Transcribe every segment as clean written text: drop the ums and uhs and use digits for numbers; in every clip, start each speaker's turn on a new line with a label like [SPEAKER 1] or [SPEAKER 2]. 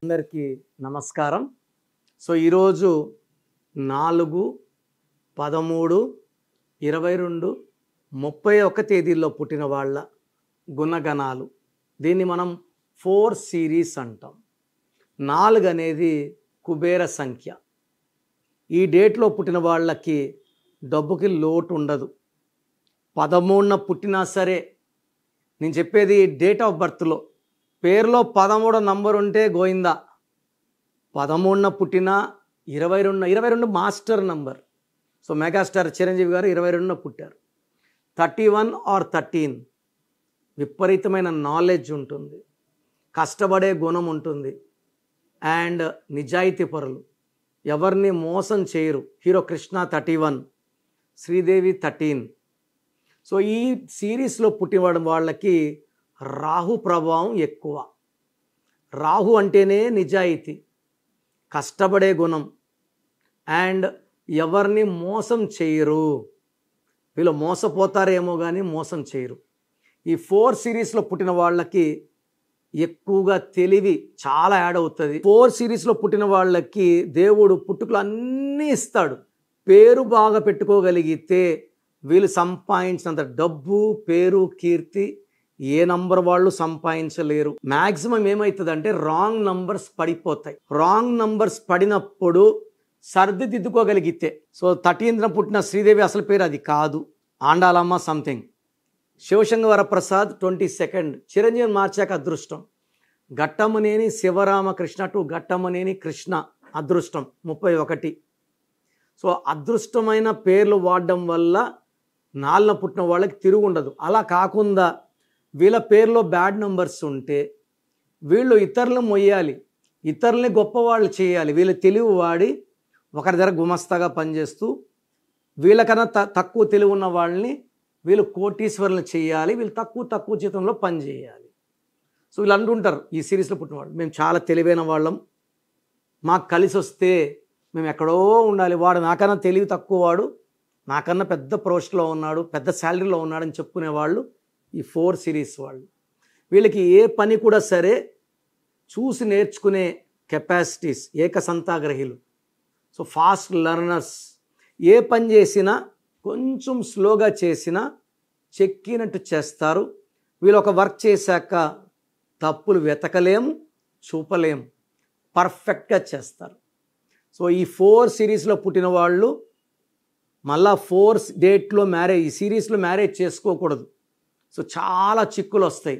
[SPEAKER 1] అందరికీ నమస్కారం. సో ఈరోజు 4, 13, 22, 31 తేదీల్లో పుట్టిన వాళ్ళ గుణగణాలు. దీన్ని మనం 4 సిరీస్ అంటాం. 4 అనేది కుబేర సంఖ్య. ఈ డేట్లో పుట్టిన వాళ్ళకి డబ్బుకి లోటు ఉండదు. 13న పుట్టినా సరే, నేను చెప్పేది డేట్ ఆఫ్ బర్త్లో, పేరులో 13 నంబర్ ఉంటే గోయిందా. 13న పుట్టిన 22 master number. So megastar Chiranjeevi గారు 22న పుట్టారు. 31 ఆర్ 13 విపరీతమైన నాలెడ్జ్ ఉంటుంది, కష్టపడే గుణం ఉంటుంది, అండ్ నిజాయితీ పరులు, ఎవరిని మోసం చేయరు. హీరో కృష్ణ 31, శ్రీదేవి 13. సో ఈ సిరీస్లో పుట్టిన వాళ్ళకి రాహు ప్రభావం ఎక్కువ. రాహు అంటేనే నిజాయితీ, కష్టపడే గుణం, అండ్ ఎవరిని మోసం చేయరు. వీళ్ళు మోసపోతారేమో కానీ మోసం చేయరు. ఈ 4 సిరీస్లో పుట్టిన వాళ్ళకి ఎక్కువగా తెలివి చాలా యాడ్ అవుతుంది. 4 సిరీస్లో పుట్టిన వాళ్ళకి దేవుడు పుట్టుకలు అన్నీ ఇస్తాడు. పేరు బాగా పెట్టుకోగలిగితే వీళ్ళు సంపాదించినంత డబ్బు, పేరు, కీర్తి ఏ నంబర్ వాళ్ళు సంపాదించలేరు. మ్యాక్సిమం ఏమవుతుందంటే రాంగ్ నంబర్స్ పడిపోతాయి. రాంగ్ నంబర్స్ పడినప్పుడు సర్దిదిద్దుకోగలిగితే, సో 13న పుట్టిన శ్రీదేవి అసలు పేరు అది కాదు, ఆండాలమ్మ సంథింగ్. శివశంకర ప్రసాద్ 22, చిరంజీవి మార్చాక అదృష్టం. ఘట్టమనేని శివరామకృష్ణ టు ఘట్టమనేని కృష్ణ అదృష్టం 31. సో అదృష్టమైన పేర్లు వాడడం వల్ల 4న పుట్టిన వాళ్ళకి తిరుగు ఉండదు. అలా కాకుండా వీళ్ళ పేర్లో బ్యాడ్ నంబర్స్ ఉంటే వీళ్ళు ఇతరులను మొయ్యాలి, ఇతరులని గొప్పవాళ్ళు చేయాలి. వీళ్ళు తెలివి వాడి ఒకరి దగ్గర గుమస్తాగా పనిచేస్తూ వీళ్ళకన్నా తక్కువ తెలివి ఉన్న వాళ్ళని వీళ్ళు కోటీశ్వరులను చేయాలి, వీళ్ళు తక్కువ జీతంలో పని చేయాలి. సో వీళ్ళు అంటుంటారు ఈ సిరీస్లో పుట్టిన వాళ్ళు, మేము చాలా తెలివైన వాళ్ళం, మాకు కలిసి వస్తే మేము ఎక్కడో ఉండాలి, వాడు నాకన్నా తెలివి తక్కువ, వాడు నాకన్నా పెద్ద పోస్ట్లో ఉన్నాడు, పెద్ద శాలరీలో ఉన్నాడని చెప్పుకునేవాళ్ళు ఈ 4 సిరీస్ వాళ్ళు. వీళ్ళకి ఏ పని కూడా సరే చూసి నేర్చుకునే కెపాసిటీస్, ఏకసంతాగ్రహీలు. So fast learners. ఏ పని చేసినా కొంచెం స్లోగా చేసినా చెక్కినట్టు చేస్తారు. వీళ్ళు ఒక వర్క్ చేశాక తప్పులు వెతకలేము, చూపలేము, పర్ఫెక్ట్గా చేస్తారు. సో ఈ 4 సిరీస్లో పుట్టిన వాళ్ళు మళ్ళా 4 డేట్లో మ్యారేజ్, ఈ సిరీస్లో మ్యారేజ్ చేసుకోకూడదు. సో చాలా చిక్కులు వస్తాయి.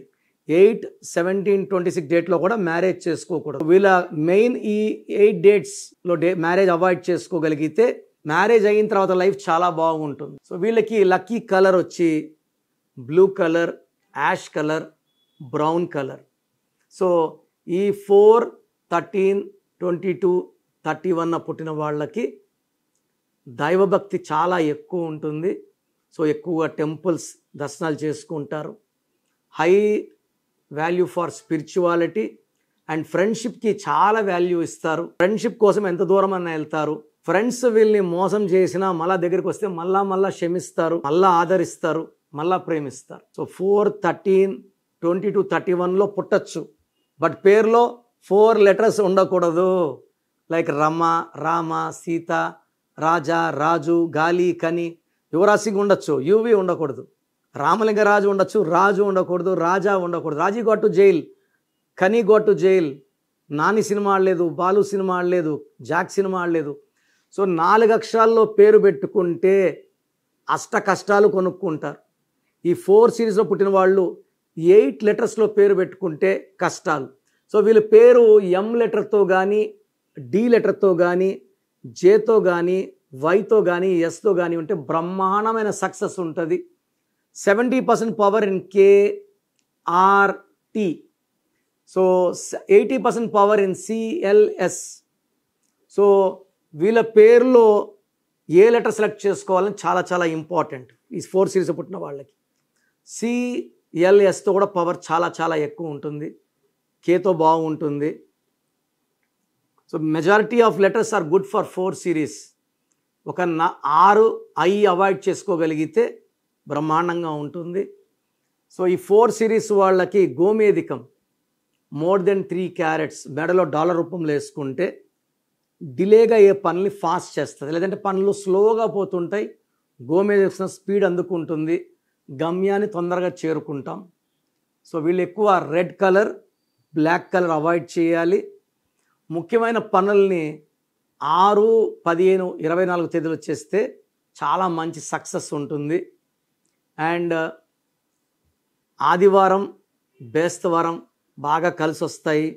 [SPEAKER 1] 8, 17, 26 డేట్లో కూడా మ్యారేజ్ చేసుకోకూడదు. వీళ్ళ మెయిన్ ఈ 8 డేట్స్లో మ్యారేజ్ అవాయిడ్ చేసుకోగలిగితే మ్యారేజ్ అయిన తర్వాత లైఫ్ చాలా బాగుంటుంది. సో వీళ్ళకి లక్కీ కలర్ వచ్చి blue colour, ash colour, brown colour. So ఈ 4, 13, 22, 31 పుట్టిన వాళ్ళకి దైవభక్తి చాలా ఎక్కువ ఉంటుంది. సో ఎక్కువగా టెంపుల్స్ దర్శనాలు చేసుకుంటారు. High value for spirituality and ఫ్రెండ్షిప్కి చాలా వాల్యూ ఇస్తారు. ఫ్రెండ్షిప్ కోసం ఎంత దూరం అన్నా వెళ్తారు. ఫ్రెండ్స్ వీళ్ళని మోసం చేసినా మళ్ళా దగ్గరికి వస్తే మళ్ళా క్షమిస్తారు, మళ్ళా ఆదరిస్తారు, మళ్ళా ప్రేమిస్తారు. సో 4, 13, 22, 31లో పుట్టచ్చు, బట్ పేరులో 4 లెటర్స్ ఉండకూడదు. లైక్ రమ, రామ, సీత, రాజా, రాజు, గాలి, కని, యువరాశికి ఉండొచ్చు, యువి ఉండకూడదు. రామలింగరాజు ఉండొచ్చు, రాజు ఉండకూడదు, రాజా ఉండకూడదు. రాజీ గోట్ టు జైల్, కని got to jail. Nani cinema ఆడలేదు, బాలు సినిమా ఆడలేదు, జాక్ సినిమా ఆడలేదు. సో 4 అక్షరాల్లో పేరు పెట్టుకుంటే అష్ట కష్టాలు కొనుక్కుంటారు. ఈ 4 సిరీస్లో పుట్టిన వాళ్ళు 8 లెటర్స్లో పేరు పెట్టుకుంటే కష్టాలు. సో వీళ్ళ పేరు ఎం లెటర్తో కానీ, డి లెటర్తో కానీ, జేతో కానీ, వైతో కానీ, ఎస్తో కానీ ఉంటే బ్రహ్మాండమైన సక్సెస్ ఉంటుంది. 70% power in KRT. So 80% power in CLS. So వీళ్ళ పేరులో ఏ లెటర్ సెలెక్ట్ చేసుకోవాలని చాలా చాలా ఇంపార్టెంట్ ఈ 4 సిరీస్ పుట్టిన వాళ్ళకి. CLSతో కూడా పవర్ చాలా చాలా ఎక్కువ ఉంటుంది, Kతో బాగుంటుంది. So majority of letters are good for 4 series. ఒక 6 ఐ అవాయిడ్ చేసుకోగలిగితే బ్రహ్మాండంగా ఉంటుంది. సో ఈ 4 సిరీస్ వాళ్ళకి గోమేధికం మోర్ దెన్ 3 క్యారెట్స్ మెడలో డాలర్ రూపంలో వేసుకుంటే డిలేగా అయ్యే పనుల్ని ఫాస్ట్ చేస్తుంది. లేదంటే పనులు స్లోగా పోతుంటాయి, గోమేద వేసిన స్పీడ్ అందుకుంటుంది, గమ్యాన్ని తొందరగా చేరుకుంటాం. సో వీళ్ళు ఎక్కువ red colour, black colour avoid చేయాలి. ముఖ్యమైన పనుల్ని 6, 15, 24 తేదీలు చేస్తే చాలా మంచి సక్సెస్ ఉంటుంది. అండ్ ఆదివారం, బేస్తవారం బాగా కలిసి వస్తాయి.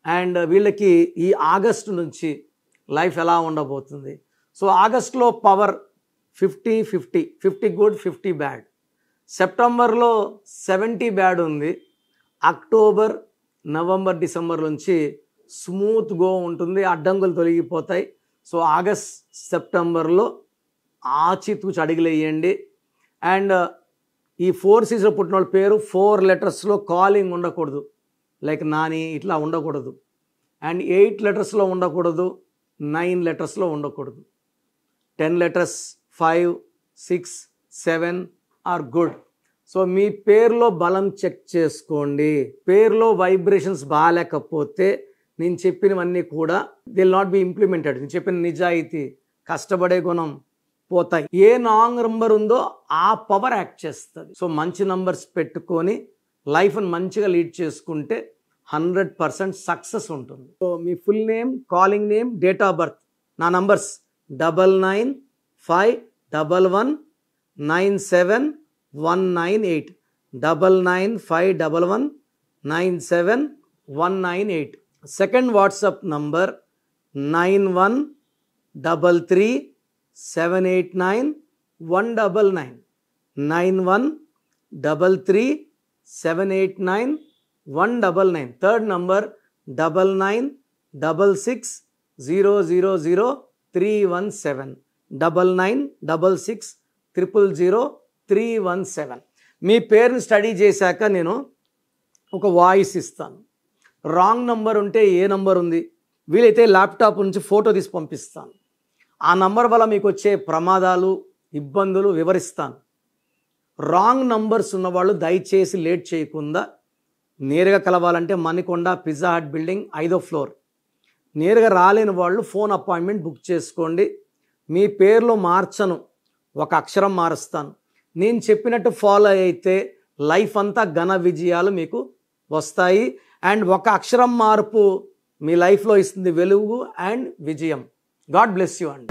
[SPEAKER 1] అండ్ వీళ్ళకి ఈ ఆగస్టు నుంచి లైఫ్ ఎలా ఉండబోతుంది? సో ఆగస్టులో పవర్ 50-50, 50 గుడ్, 50 బ్యాడ్. సెప్టెంబర్లో 70 బ్యాడ్ ఉంది. అక్టోబర్, నవంబర్, డిసెంబర్ నుంచి స్మూత్ గో ఉంటుంది, అడ్డంకులు తొలగిపోతాయి. సో ఆగస్ట్, సెప్టెంబర్లో ఆచితూచి అడుగులు వేయండి. అండ్ ఈ 4 సీజన్లో పుట్టిన వాళ్ళ పేరు 4 లెటర్స్లో కాలింగ్ ఉండకూడదు, లైక్ నాని ఇట్లా ఉండకూడదు. అండ్ 8 లెటర్స్లో ఉండకూడదు, 9 లెటర్స్లో ఉండకూడదు. 10 లెటర్స్, 5, 6, 7 ఆర్ గుడ్. సో మీ పేరులో బలం చెక్ చేసుకోండి. పేరులో వైబ్రేషన్స్ బాగాలేకపోతే నేను చెప్పినవన్నీ కూడా దిల్ నాట్ బి ఇంప్లిమెంటెడ్. నేను చెప్పిన నిజాయితీ, కష్టపడే గుణం పోతాయి. ఏ రాంగ్ నంబర్ ఉందో ఆ పవర్ యాక్ట్ చేస్తుంది. సో మంచి నంబర్స్ పెట్టుకొని లైఫ్ని మంచిగా లీడ్ చేసుకుంటే 100% సక్సెస్ ఉంటుంది. సో మీ full name, calling name, date of birth, నా numbers 9951197198, 9951197198. Second WhatsApp number 9133789199, 9133789199. Third number 9966000317, 9966000317. మీ పేరుని స్టడీ చేశాక నేను ఒక వాయిస్ ఇస్తాను. రాంగ్ నంబర్ ఉంటే ఏ నంబర్ ఉంది, వీలైతే ల్యాప్టాప్ నుంచి ఫోటో తీసి పంపిస్తాను. ఆ నంబర్ వల్ల మీకు వచ్చే ప్రమాదాలు, ఇబ్బందులు వివరిస్తాను. రాంగ్ నంబర్స్ ఉన్నవాళ్ళు దయచేసి లేట్ చేయకుండా నేరుగా కలవాలంటే మణికొండ పిజ్జా హట్ బిల్డింగ్ 5వ ఫ్లోర్. నేరుగా రాలేని వాళ్ళు ఫోన్ అపాయింట్మెంట్ బుక్ చేసుకోండి. మీ పేరులో మార్చను, ఒక అక్షరం మారుస్తాను. నేను చెప్పినట్టు ఫాలో అయితే లైఫ్ అంతా ఘన విజయాలు మీకు వస్తాయి. అండ్ ఒక అక్షరం మార్పు మీ లైఫ్లో ఇస్తుంది వెలుగు అండ్ విజయం. గాడ్ బ్లెస్ యూ అండి.